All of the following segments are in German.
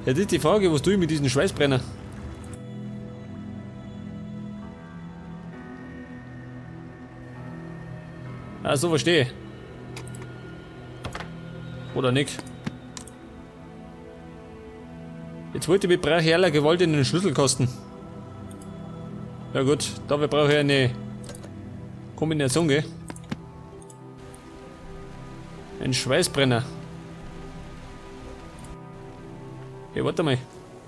Jetzt ist die Frage, was tue ich mit diesem Schweißbrenner? Ah, so verstehe ich. Oder nicht? Jetzt wollte ich mit brachialer Gewalt in den Schlüsselkasten. Ja gut, dafür brauche ich eine Kombination, gell? Ein Schweißbrenner. Hey, warte mal.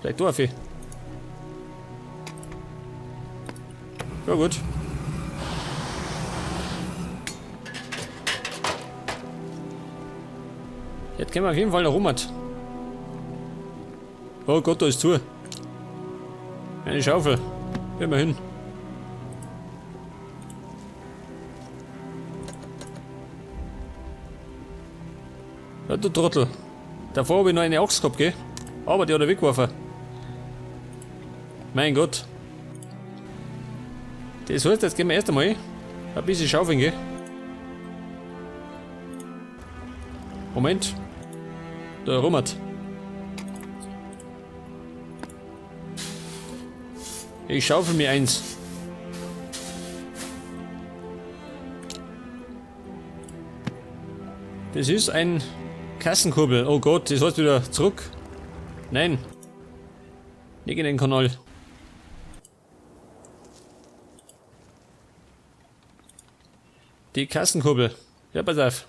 Vielleicht darf ich. Ja gut. Jetzt können wir auf jeden Fall noch rum. Oh Gott, da ist zu. Eine Schaufel. Gehen wir hin. Ja, du Trottel. Davor habe ich noch eine Axt gehabt, gell? Aber die hat er weggeworfen. Mein Gott. Das heißt, jetzt gehen wir erst einmal ein bisschen schaufeln, gell? Moment. Da rummert. Ich schaufel mir eins. Das ist ein Kassenkurbel. Oh Gott, das heißt wieder zurück. Nein. Nicht in den Kanal. Die Kassenkurbel. Ja, pass auf.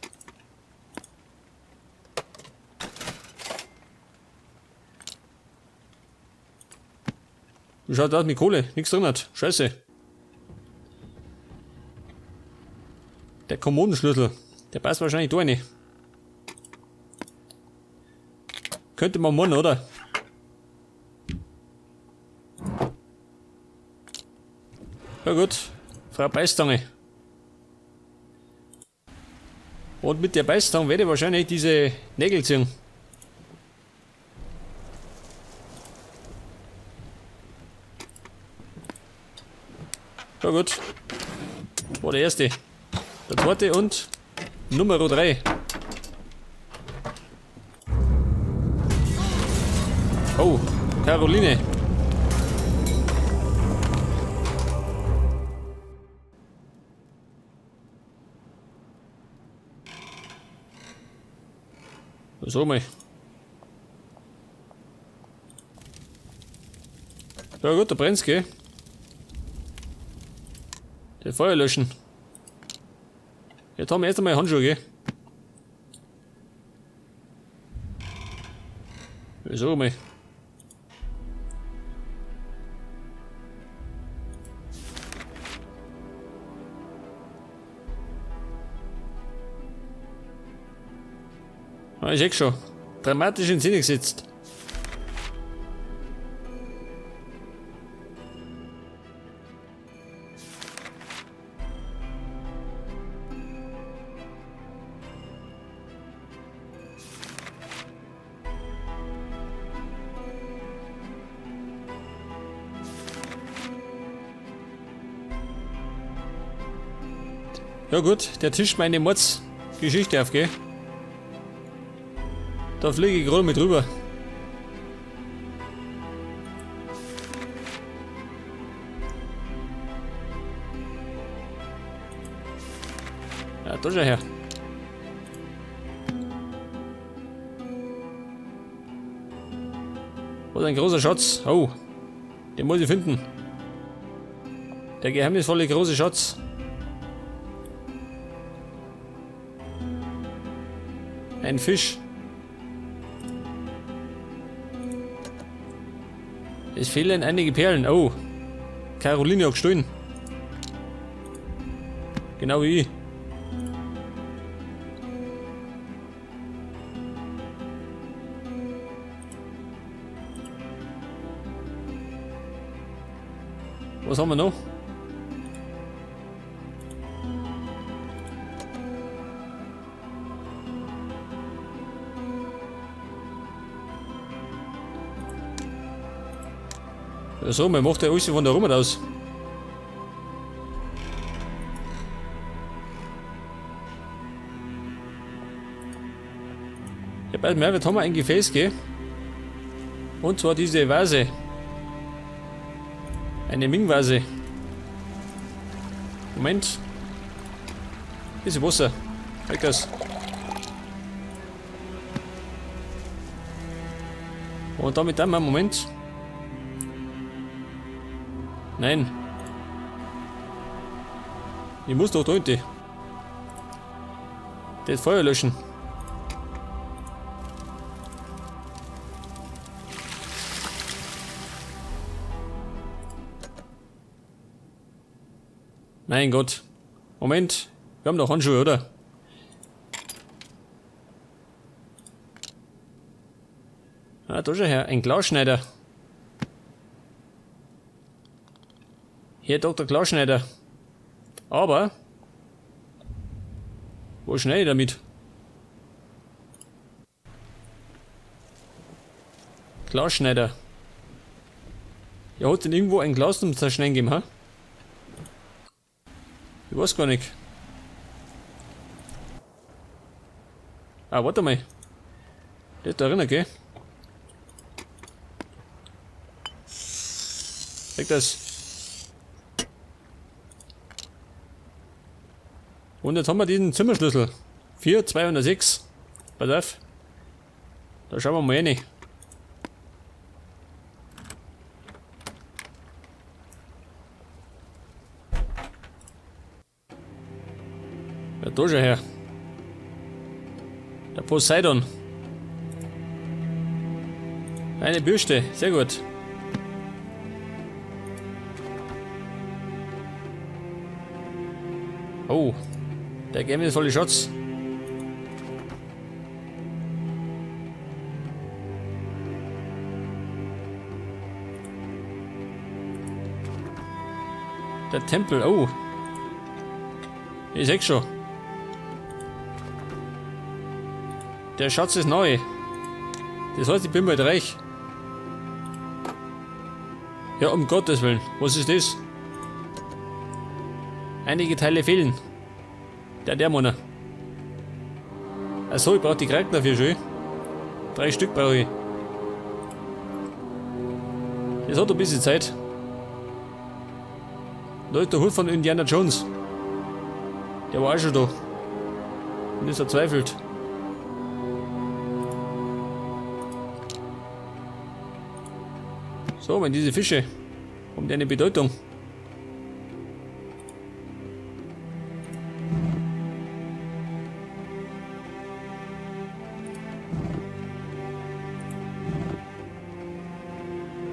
Wie schaut das mit Kohle? Nichts drin hat. Scheiße. Der Kommodenschlüssel. Der passt wahrscheinlich da rein. Könnte man machen, oder? Ja gut. Frau Beißstange. Und mit der Beißstange werde ich wahrscheinlich diese Nägel ziehen. Ja gut. War der erste. Der zweite und Nummer 3. Oh, Caroline. So mal. Ja gut, da brennt's, gell? Das Feuer löschen. Jetzt haben wir erst einmal Handschuhe, gell? So mal. Ah, ich sehe schon. Dramatisch in Szene gesetzt. Ja gut, der tischt meine Mordsgeschichte auf, gell? Da fliege ich gerade mit rüber. Ja, da schau her. Was ein großer Schatz. Oh, den muss ich finden. Der geheimnisvolle große Schatz. Ein Fisch. Es fehlen einige Perlen. Oh. Caroline hat gestohlen. Genau wie ich. Was haben wir noch? So, man macht ja alles von der Rum aus. Ja, bald mehr, jetzt haben wir ein Gefäß, gell? Und zwar diese Vase. Eine Ming-Vase. Moment. Diese Wasser. Weg das. Und damit dann mal Moment. Nein. Ich muss doch da hinten. Das Feuer löschen. Mein Gott. Moment. Wir haben doch Handschuhe, oder? Ah, da schon her. Ein Glasschneider. Hier Dr. Glasschneider. Aber... wo schneide ich damit? Glasschneider. Ja, hat denn irgendwo ein Glas zum Zerschneiden gegeben, ha? Ich weiß gar nicht. Ah, warte mal. Das da drinnen, gell? Weg das. Und jetzt haben wir diesen Zimmerschlüssel. 4206. Pass auf. Da schauen wir mal rein. Ja, da schon her. Der Poseidon. Eine Bürste, sehr gut. Oh, der geheimnisvolle Schatz. Der Tempel, oh. Ich seh's schon. Der Schatz ist neu. Das heißt, ich bin bald reich. Ja, um Gottes Willen. Was ist das? Einige Teile fehlen. Der Monat. Achso, ich brauche die Kraken dafür schon. 3 Stück brauche ich. Das hat ein bisschen Zeit. Da ist der Hut von Indiana Jones. Der war auch schon da. Und ist verzweifelt. So, wenn diese Fische haben die eine Bedeutung.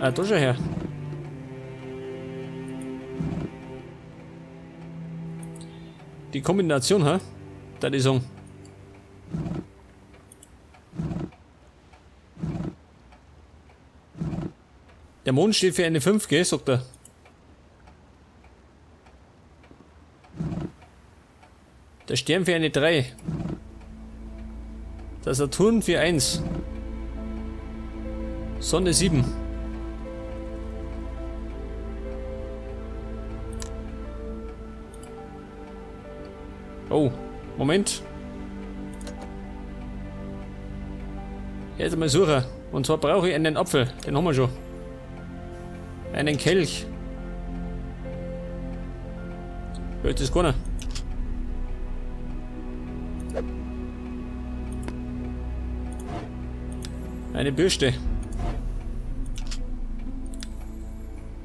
Ah, da schon her. Die Kombination, ha? Da die Song. Der Mond steht für eine 5, gell, sagt er. Der Stern für eine 3. Der Saturn für 1. Sonne 7. Oh, Moment. Jetzt mal suchen. Und zwar brauche ich einen Apfel. Den haben wir schon. Einen Kelch. Hört das keiner? Eine Bürste.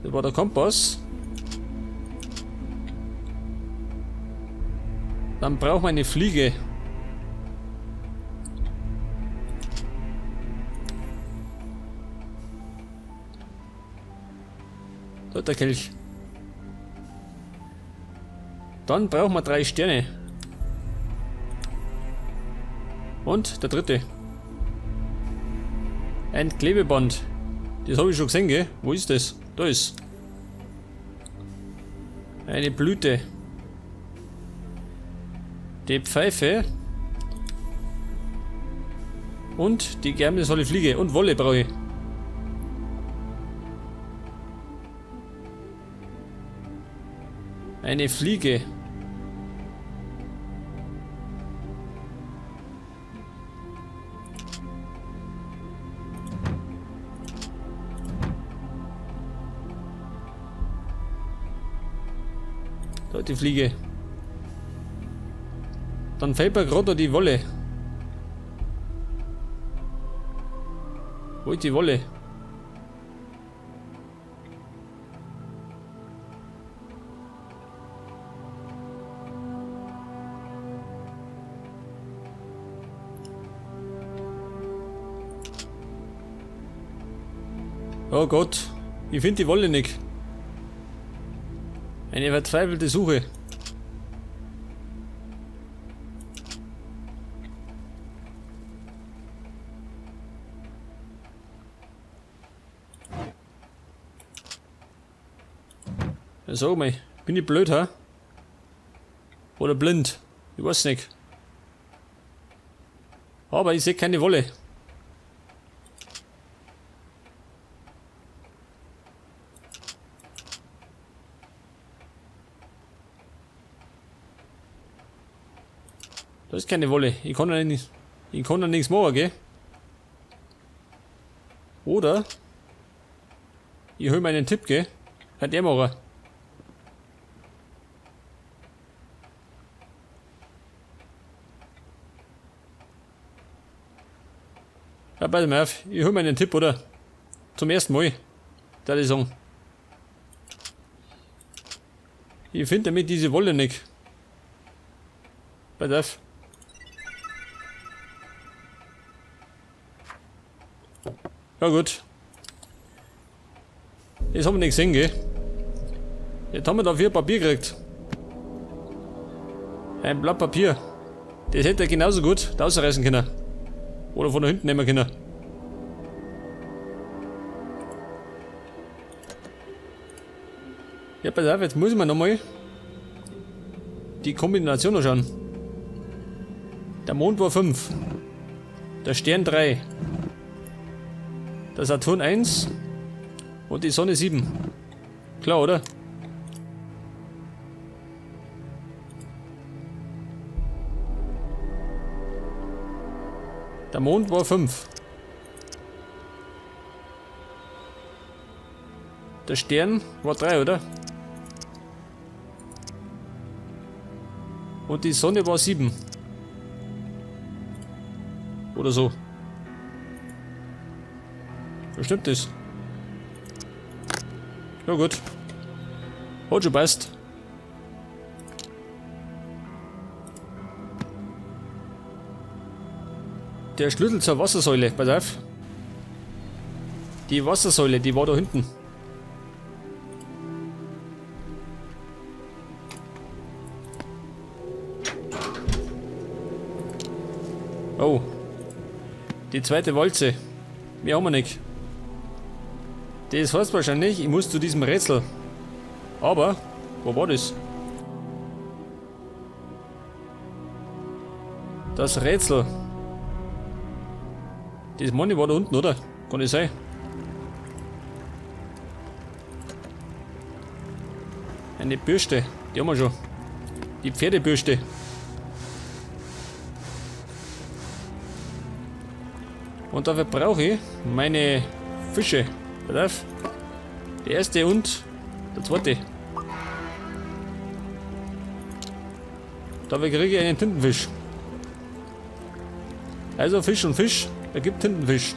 Das war der Kompass. Dann brauchen wir eine Fliege. Da ist der Kelch. Dann brauchen wir 3 Sterne. Und der dritte. Ein Klebeband. Das habe ich schon gesehen, gell? Wo ist das? Da ist. Eine Blüte. Die Pfeife. Und die geheimnisvolle Fliege. Und Wolle brauche ich. Eine Fliege. die Fliege. Dann fehlt mir gerade noch die Wolle. Wo ist die Wolle? Oh Gott, ich finde die Wolle nicht. Eine verzweifelte Suche. Sag mal, bin ich blöd, ha? Oder blind? Ich weiß nicht. Aber ich sehe keine Wolle. Da ist keine Wolle. Ich kann da nichts machen, gell? Oder ich hol mir einen Tipp, gell? Hat der machen. Ja, pass mal auf. Ich hol mir einen Tipp, oder? Zum ersten Mal. Da ich sagen. Ich finde damit diese Wolle nicht. Pass auf. Ja gut. Jetzt haben wir nicht gesehen, gell? Jetzt haben wir dafür Papier gekriegt. Ein Blatt Papier. Das hätte er genauso gut da rausreißen können. Oder von da hinten nehmen können. Ja, pass auf, jetzt muss ich mir nochmal die Kombination anschauen. Der Mond war 5. Der Stern 3. Der Saturn 1 und die Sonne 7. Klar, oder? Der Mond war 5. Der Stern war 3, oder? Und die Sonne war 7. Oder so. Ja, stimmt das? Ja gut. Hat schon passt. Der Schlüssel zur Wassersäule, pass auf. Die Wassersäule, die war da hinten. Oh. Die zweite Walze. Mehr haben wir nicht. Das heißt wahrscheinlich, ich muss zu diesem Rätsel. Aber, wo war das? Das Rätsel. Das Money war da unten, oder? Kann das sein? Eine Bürste. Die haben wir schon. Die Pferdebürste. Und dafür brauche ich meine Fische. Pass auf. Der erste und der zweite. Dafür kriege ich einen Tintenfisch. Also Fisch und Fisch ergibt Tintenfisch.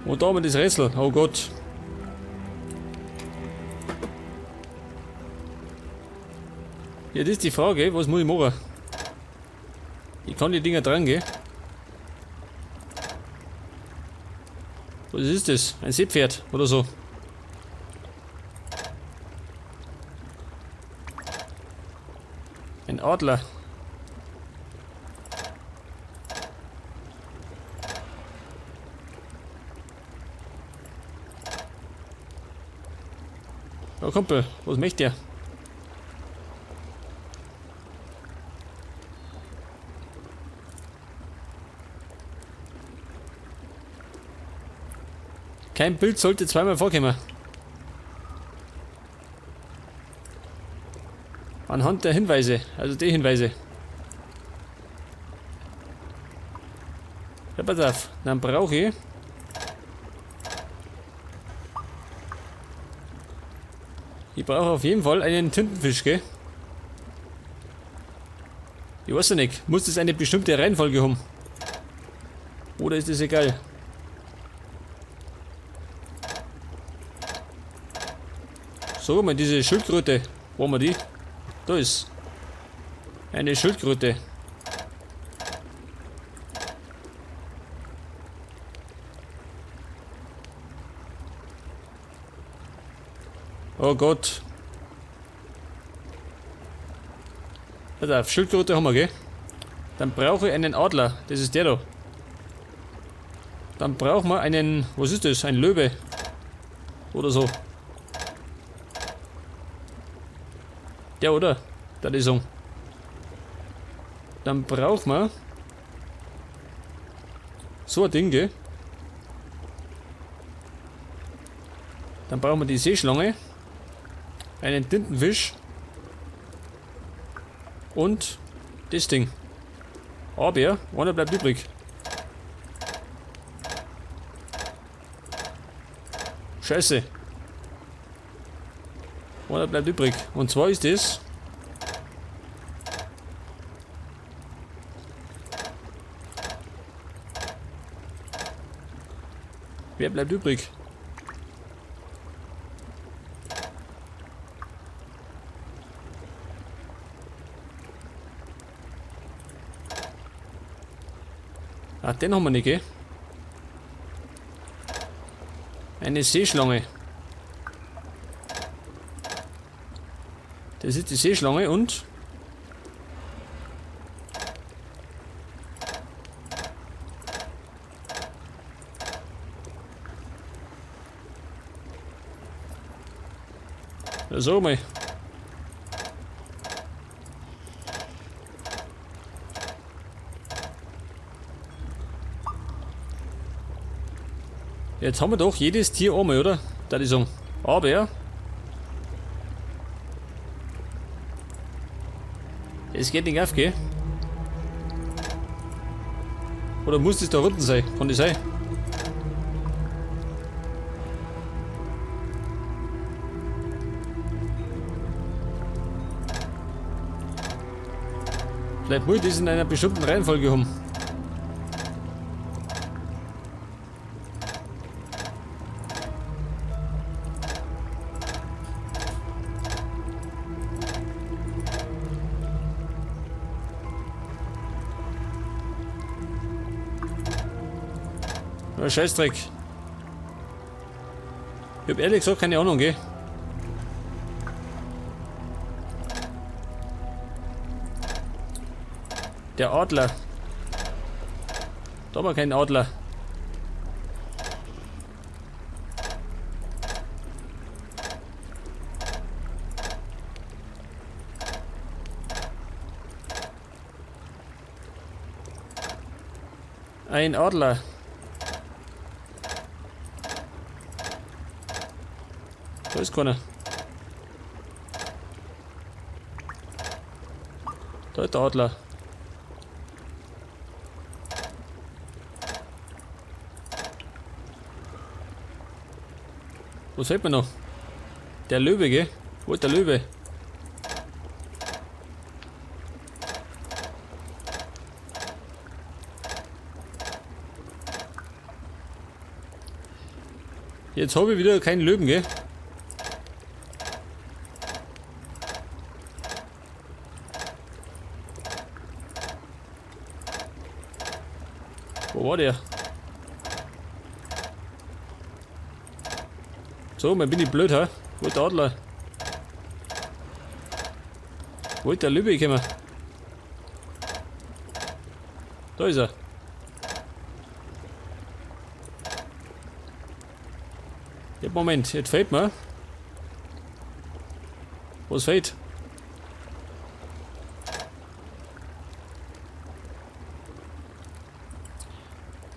Und da haben wir das Rätsel. Oh Gott. Ja, das ist die Frage, was muss ich machen? Ich kann die Dinger dran gehen. Was ist das? Ein Seepferd oder so? Ein Adler. Ja, Kumpel, was möchte er? Kein Bild sollte zweimal vorkommen. Anhand der Hinweise, also die Hinweise. Ja, pass auf, dann brauche ich Ich brauche auf jeden Fall einen Tintenfisch, gell? Ich weiß ja nicht. Muss das eine bestimmte Reihenfolge haben? Oder ist das egal? Sag mal, diese Schildkröte. Wo haben wir die? Da ist eine Schildkröte. Oh Gott. Also auf Schildkröte haben wir, gell? Dann brauche ich einen Adler. Das ist der da. Dann brauchen wir einen... Was ist das? Ein Löwe. Oder so. Der, oder? Der ist so. Dann brauchen wir... So ein Ding, gell? Dann brauchen wir die Seeschlange. Einen Tintenfisch. Und das Ding. Aber einer bleibt übrig. Scheiße. Einer bleibt übrig. Und zwar ist das. Wer bleibt übrig? Ah, den haben wir nicht, gell? Eine Seeschlange. Das ist die Seeschlange und... Ja, sag mal. Jetzt haben wir doch jedes Tier einmal, oder? Da die sagen. Aber es geht nicht auf, gell? Oder muss das da unten sein? Kann das sein? Vielleicht muss ich das in einer bestimmten Reihenfolge haben. Ja, Scheißdreck. Ich hab ehrlich gesagt keine Ahnung, gell? Der Adler. Da haben wir keinen Adler. Ein Adler. Da ist keiner. Da ist der Adler. Was fehlt mir noch? Der Löwe, gell? Wo ist der Löwe? Jetzt habe ich wieder keinen Löwen, gell? Wo war der? So, mal bin ich blöd, ha? Wo ist der Adler? Wo ist der Löwe gekommen? Da ist er. Ja, Moment, jetzt fehlt mir. Was fehlt?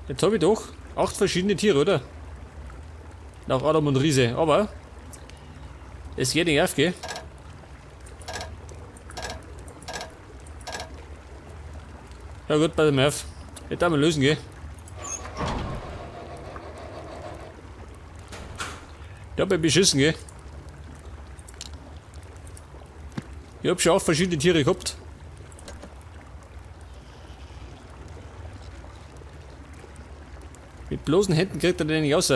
Jetzt habe ich doch 8 verschiedene Tiere, oder? Nach Adam und Riese, aber es geht nicht auf, gell? Ja gut, pass mal auf. Jetzt einmal lösen, gell? Ich hab ja beschissen, gell? Ich hab schon auch verschiedene Tiere gehabt. Mit bloßen Händen kriegt er den nicht raus.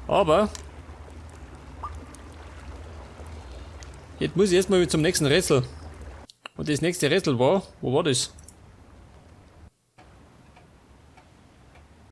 Aber jetzt muss ich erstmal zum nächsten Rätsel. Und das nächste Rätsel war, wo war das?